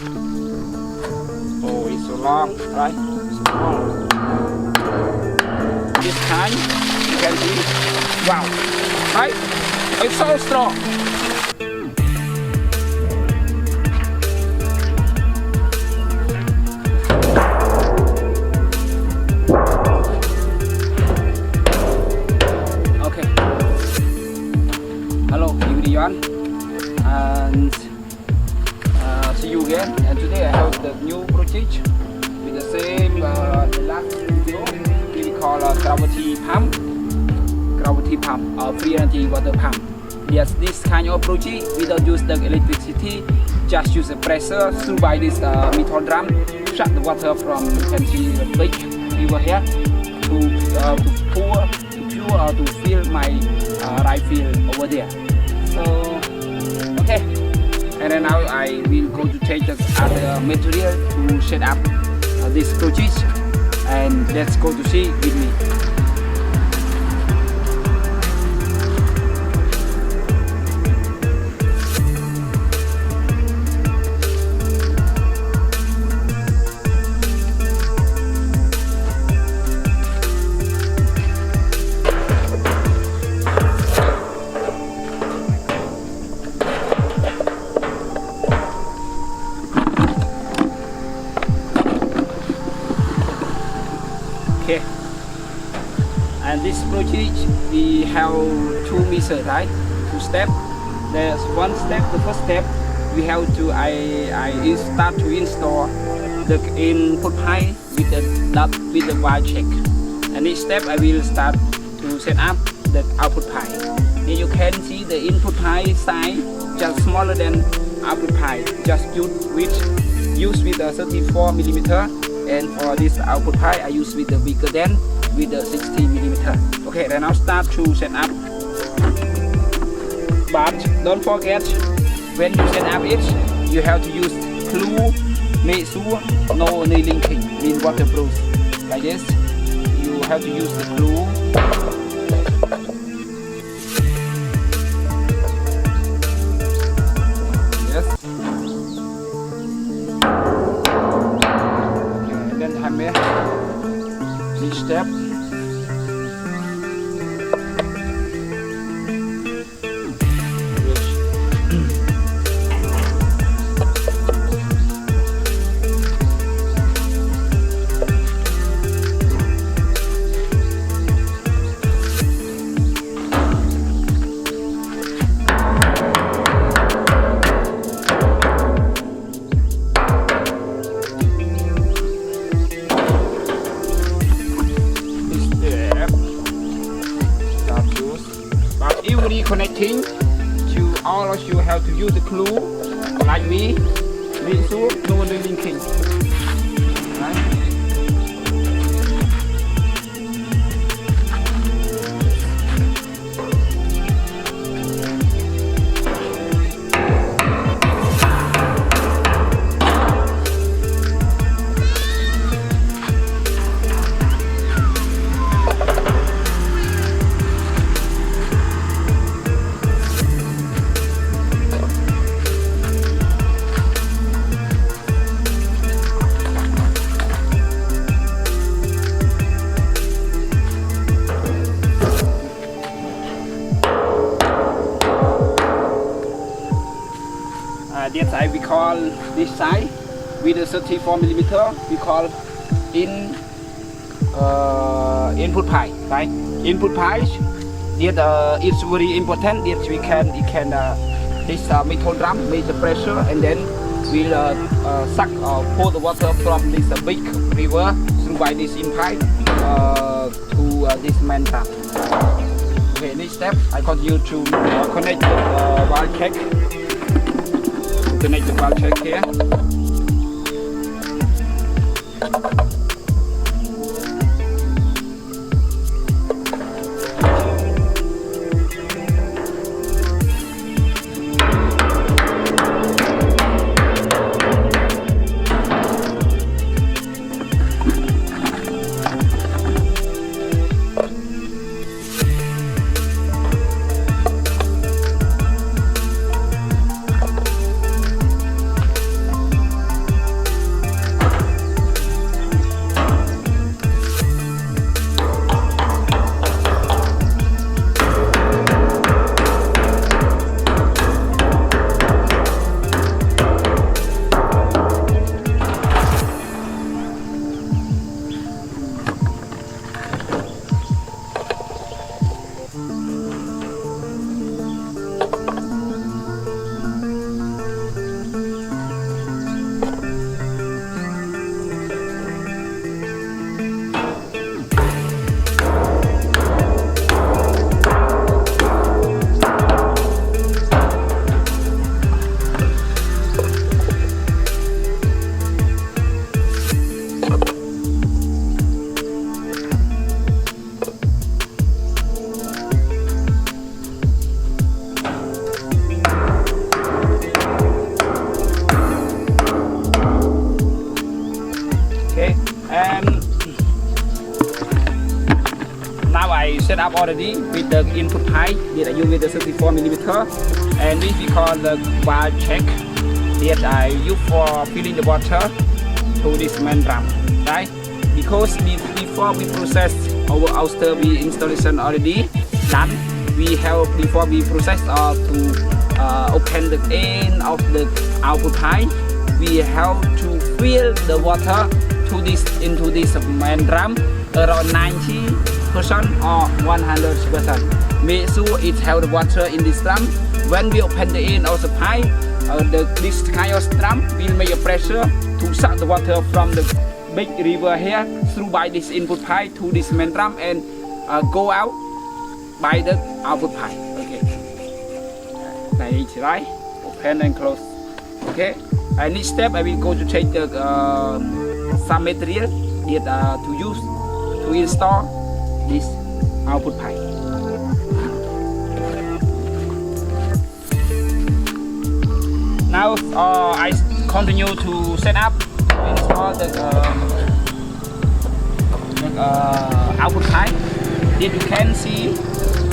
Oh, it's so long, right? So long. This time you can see, wow, right? It's so strong. Okay. Hello, everyone, and see you again. And today I have the new project with the same the last video. We call gravity pump, free energy water pump. Yes, this kind of project we don't use the electricity, just use the pressure through by this metal drum, shut the water from, you can see the big river here, to pour, to pure, or to fill my rice field over there. So okay, and then now I will go to take the other material to set up this project, and let's go to see with me. Okay, and this project we have two methods, right? Two steps. There's one step. The first step we have to I start to install the input pipe with the wire check, and each step I will start to set up the output pipe. And you can see the input pipe size just smaller than output pipe, just use with a 34 millimeter. And for this output pipe, I use with the bigger than with the 60 millimeter. Okay, then I'll start to set up. But don't forget, when you set up it, you have to use glue, make sure no nail linking, mean waterproof. Like this, you have to use the glue. Each step. Connecting to all of you have to use the glue like me. Make sure no linking. Right? This side we call this side with a 34 millimeter. We call input pipe, right? Input pipe. It's very important. That we can this metal drum make the pressure, and then we'll suck or pour the water from this big river through by this in pipe to this main tap. Okay, next step I continue to connect the wire check. Connect the wire check here. up already with the input pipe that I use with the 34mm, and this we call the valve check that I use for filling the water to this main drum, right? Because before we process our ouster installation already done, we have before we process or to open the end of the output pipe, we have to fill the water to this into this main drum around 90% or 100%. Make sure it have the water in this drum. When we open the end of the pipe, this kind of drum will make a pressure to suck the water from the big river here through by this input pipe to this main drum and go out by the output pipe. Okay. Nice, right? Open and close. Okay. And each step I will go to take the some material that to use to install this output pipe. Now I continue to set up install the output pipe. Then you can see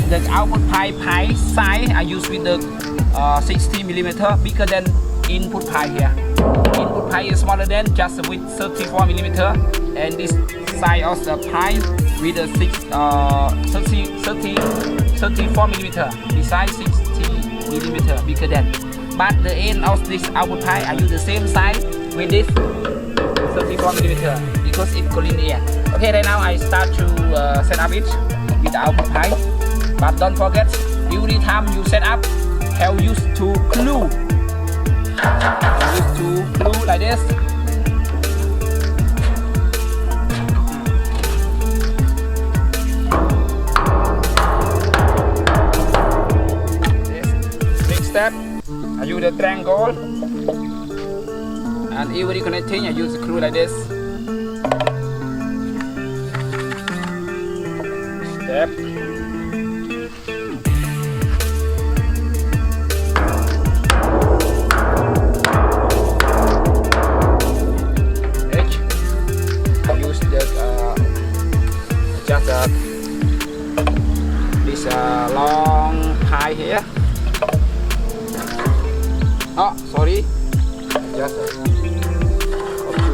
the output pipe size I use with the 60mm, bigger than input pipe here. Input pipe is smaller than just with 34mm, and this size of the pipe with the 34mm, besides 60mm bigger than. But the end of this output pipe I use the same size with this 34mm because it's clean air. Okay, right now I start to set up it with the output pipe. But don't forget, every time you set up, have used to glue. Use to glue like this. Next step, I use the triangle, and every connecting I use the glue like this. Step. This long pipe here. Oh, sorry. Just to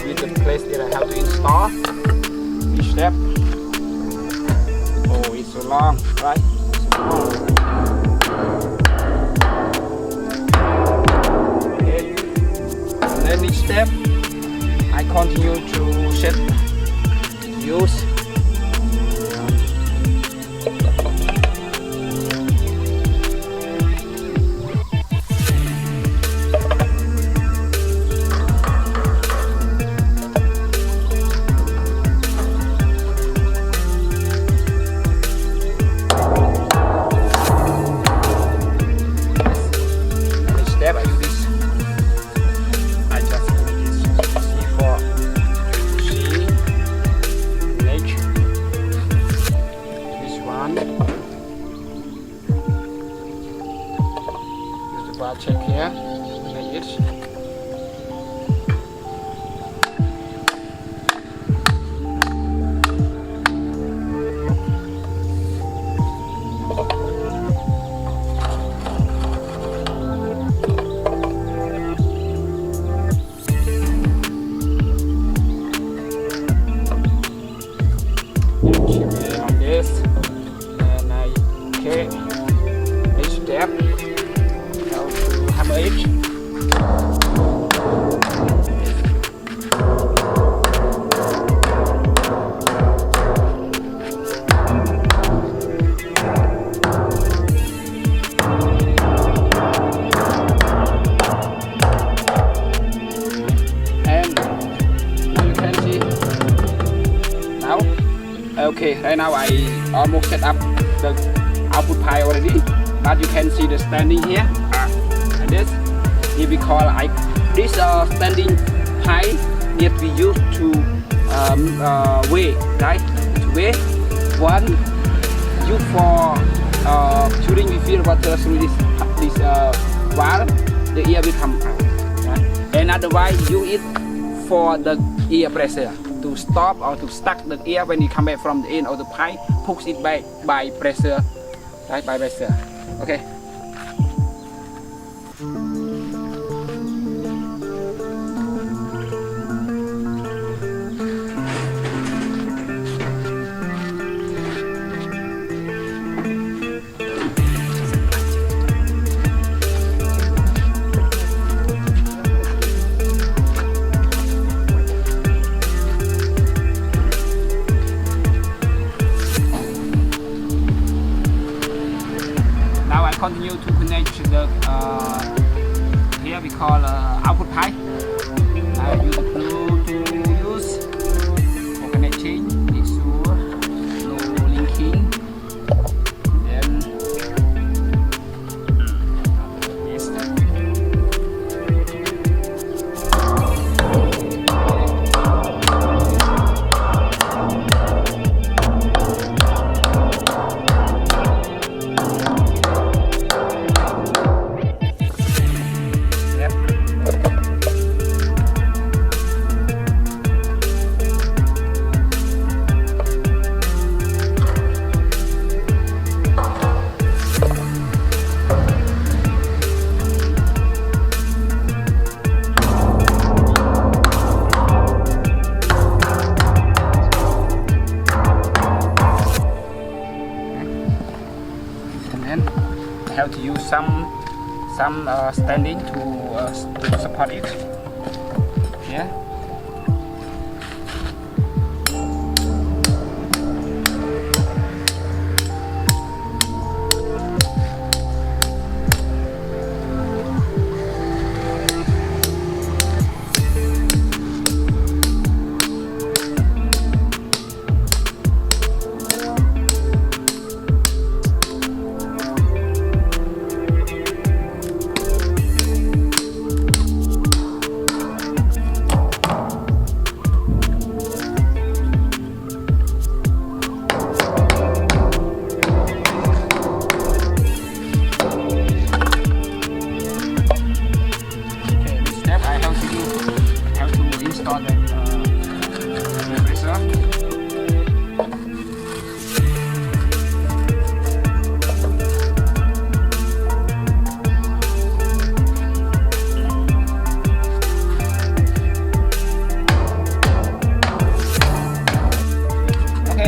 be the place that I have to install each step. Oh, it's so long, right? Okay. And then each step, I continue to set use. Check here, make it. On this, and okay, next step. Hammer it. And now you can see now. Okay, right now I almost set up the output pipe already, but you can see the standing here. This here we call this standing pipe that we use to weigh, right? To weigh one use for during we fill water through this valve, the air will come out. Right? And otherwise use it for the air pressure. to stop or to stuck the air when you come back from the end of the pipe, push it back by pressure, right? By pressure. Okay. Continue to connect the here we call output pipe. I use the glue to use for connecting this no linking. Then yes. Have to use some standing to support it. Yeah.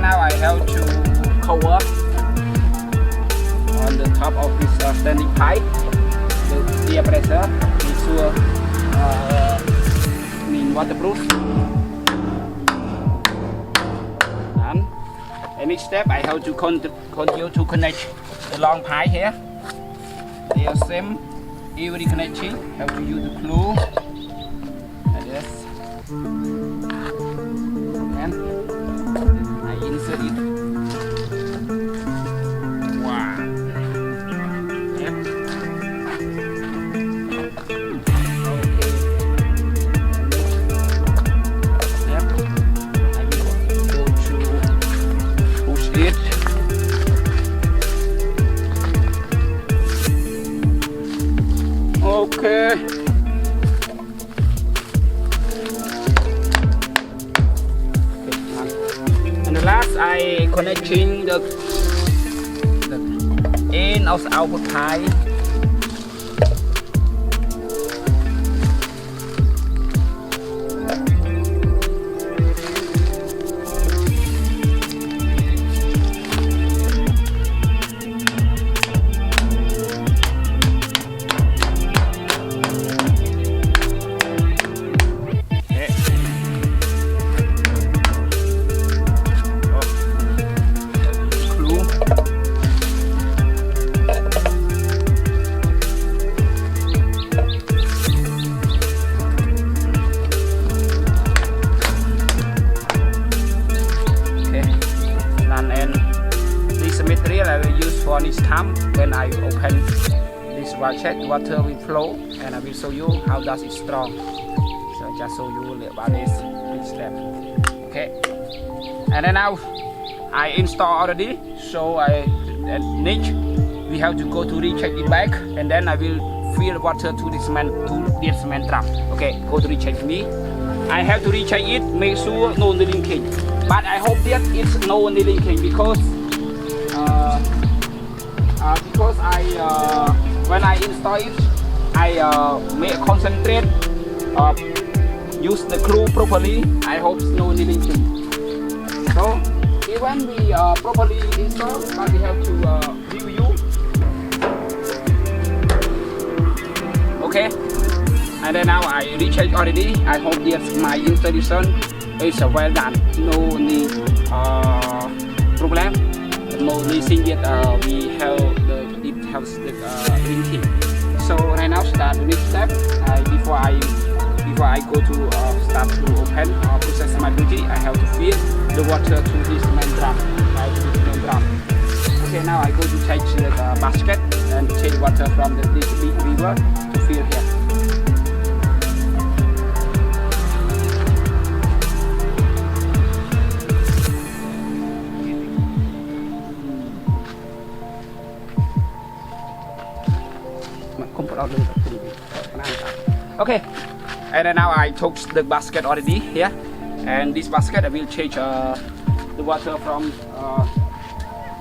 Now I have to cover on the top of this standing pipe the air pressure, make sure waterproof. And each step I have to continue to connect the long pipe here. They are same every connection. Have to use the glue like this. And insert it. Wow. Yep. Okay. Yep. I will go to push it. Okay. Last, I connecting the end of the output pipe. I will use for this time when I open this ratchet, water will flow, and I will show you how does it strong. So just show you about this step. Okay, and then now I install already, so we have to go to recheck it back, and then I will fill water to this cement trap. Okay, go to recheck me. I have to recheck it, make sure no leaking. But I hope that it's no leaking because when I install it, I may concentrate, use the screw properly. I hope it's no leaking. So even we properly install, but we have to review. Okay, and then now I recheck already. I hope that my installation is well done. No need problem. No leaking yet. We have it has the linking. So right now start the next step. Before I go to start to open process my bridge, I have to fill the water to this main drum. Okay, now I go to change the basket and change water from this big river to fill here. Okay, and then now I took the basket already here, and this basket I will change the water from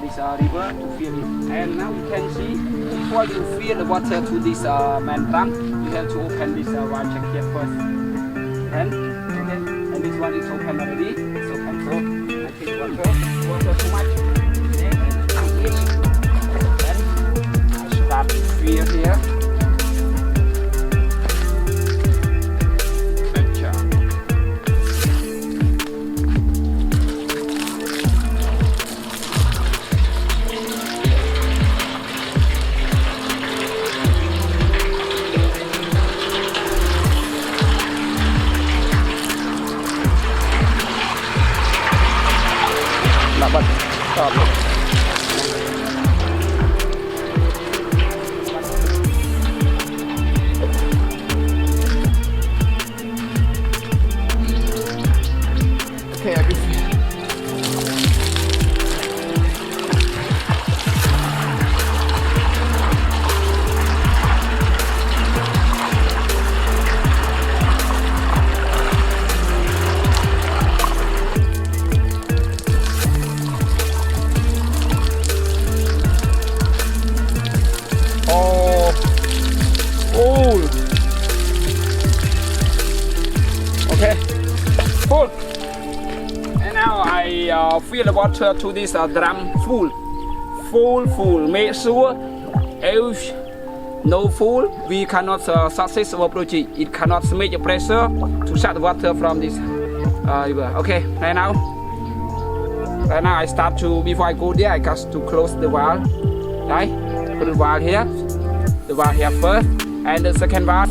this river to fill it. And now you can see, before you fill the water to this main drum, you have to open this one check here first. And okay, and this one is open already. It's open, so I take water too much. Then I start to fill here. Okay, I can see. Okay, full. And now I fill the water to this drum full. Make sure if no full, we cannot success our project. It cannot make the pressure to shut the water from this river. Okay, right now I start to, before I go there, I got to close the valve. Right, put the valve here first, and the second valve.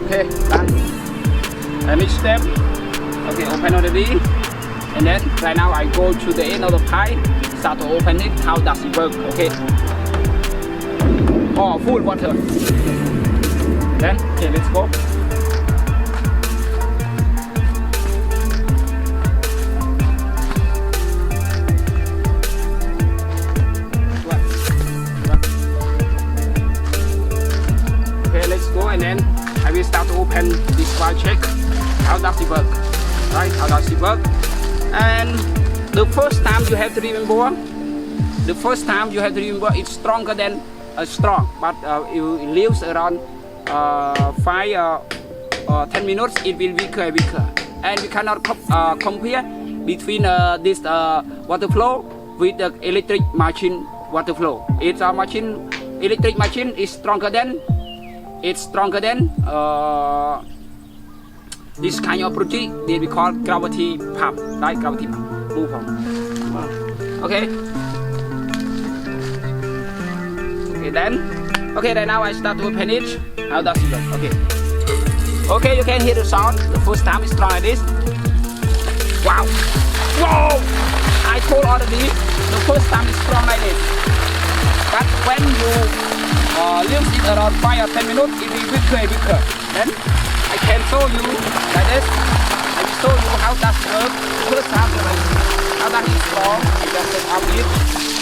Okay, done. And each step, okay, open already. And then right now I go to the end of the pipe, start to open it. How does it work? Okay. Oh, full water. Then, okay, let's go. Okay, let's go, and then I will start to open this valve check. How does it work? Right? How does it work? And the first time you have to remember, it's stronger than strong, but it lives around 5 or 10 minutes. It will weaker and weaker, and we cannot compare between this water flow with the electric machine water flow. It's a machine, electric machine is stronger than. It's stronger than this kind of project that we call gravity pump, right? Gravity pump. Move on. Okay. Okay then. Okay, then now I start to open it. How does it work? Okay. Okay, you can hear the sound. The first time is strong like this. Wow. Whoa! I told already the first time is strong like this. But when you leaves it around 5 or 10 minutes, it will weaker. Then I can show you like this. I will show you how does it work. First time, how does it strong. I just set up it.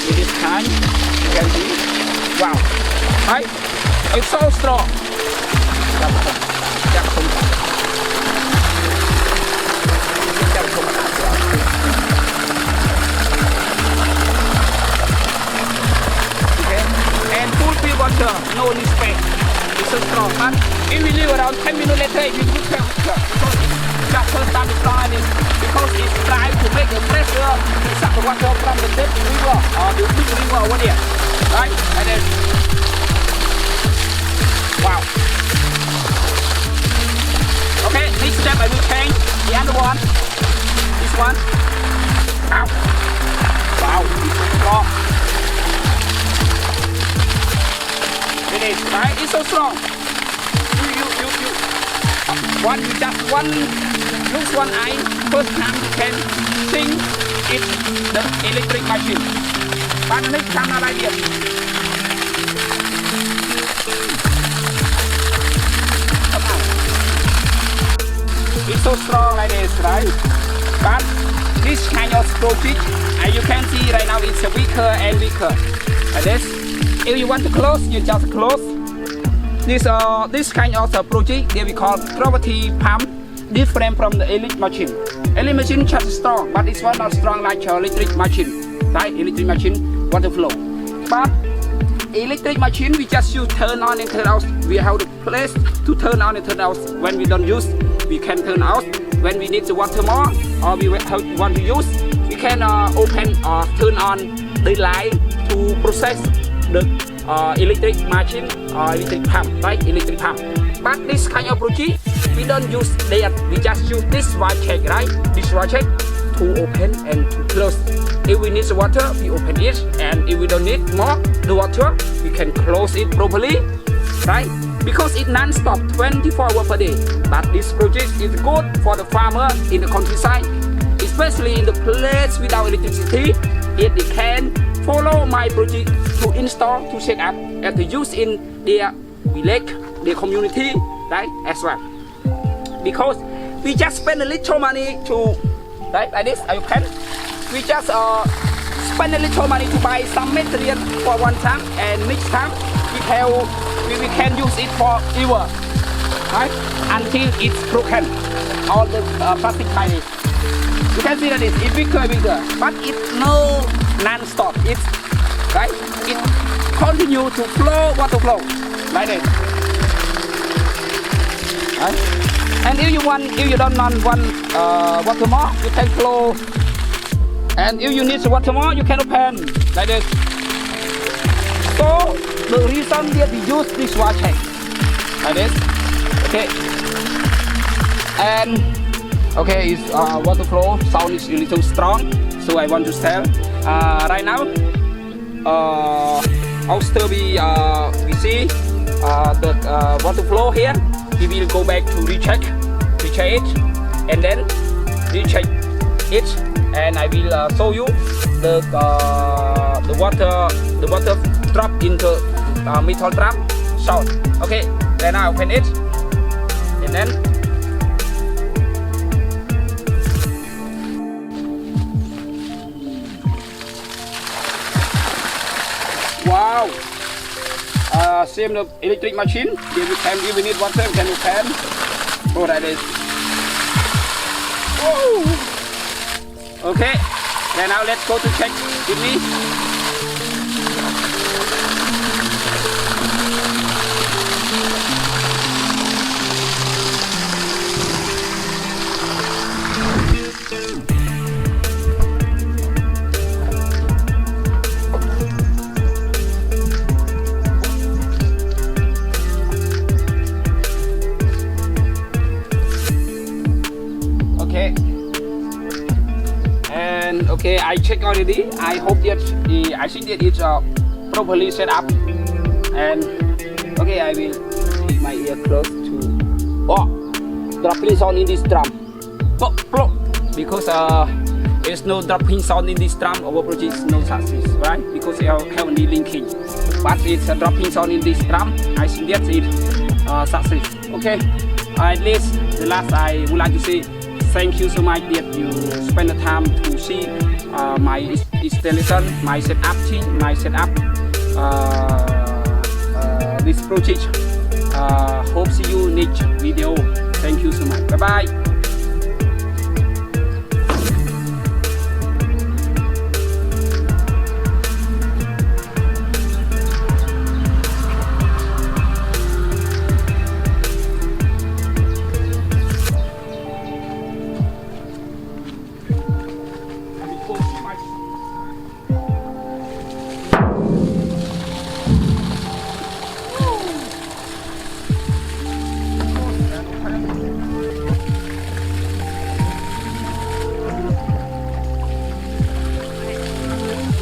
It is kind. You can see. Wow. Right? It's so strong. Water, no respect. It's so strong, but it will leave around 10 minutes later. It will become weaker because it's just first time it's strong because it's trying to make the pressure to suck the water from the deep river or the big river over there, right? And then, wow. Okay, next step I will change the other one. This one. Ow. Wow, it's so strong. It is, right? It's so strong. One lose one eye. First time you can think it's the electric machine. But next time I like it. Come on. It's so strong like this, right? But this kind of project, as you can see right now, it's weaker and weaker. Like this. If you want to close, you just close. This kind of project they we call gravity pump, different from the electric machine. Electric machine just strong, but this one not strong like electric machine, right? Electric machine water flow. But electric machine we just use turn on and turn out. We have the place to turn on and turn out. When we don't use, we can turn out. When we need the water more or we want to use, we can open or turn on the light to process the electric machine or electric pump, right? Electric pump. But this kind of project, we don't use that. We just use this wire check, right? This wire check to open and to close. If we need the water, we open it, and if we don't need more the water, we can close it properly, right? Because it's non-stop, 24 hours per day. But this project is good for the farmer in the countryside, especially in the place without electricity. It can follow my project to install, to set up, and to use in their village, their community, right, as well. Because we just spend a little money to, right, like this, you can. We just spend a little money to buy some material for one time, and next time we can use it for ever, right, until it's broken, all the plastic like this. You can see that it's bigger, but it's no non-stop. It's right. It continue to flow, water flow like this. Right? And if you don't want water more, you can flow. And if you need water more, you can open like this. So the reason that we use this water tank like this. Okay. And okay, it's water flow sound is a little strong, so I want to tell right now. After we see the water flow here, we will go back to recheck it, and then recheck it, and I will show you the water drop into metal drum sound. Okay, then I open it, and then. Wow! Same the electric machine. If we need water, we can open. Oh, that is. Whoa! Okay. Then now let's go to check with me. Okay, I checked already. I hope that I think that it's properly set up. And okay, I will keep my ear close to dropping sound in this drum. Because there's no dropping sound in this drum. Our project is no success, right? Because I have only linking. but it's a dropping sound in this drum. I think that's it success. Okay, at least the last I would like to say thank you so much that you spend the time to see my installation, my setup change, my setup this project. Hope see you next video. Thank you so much. Bye bye.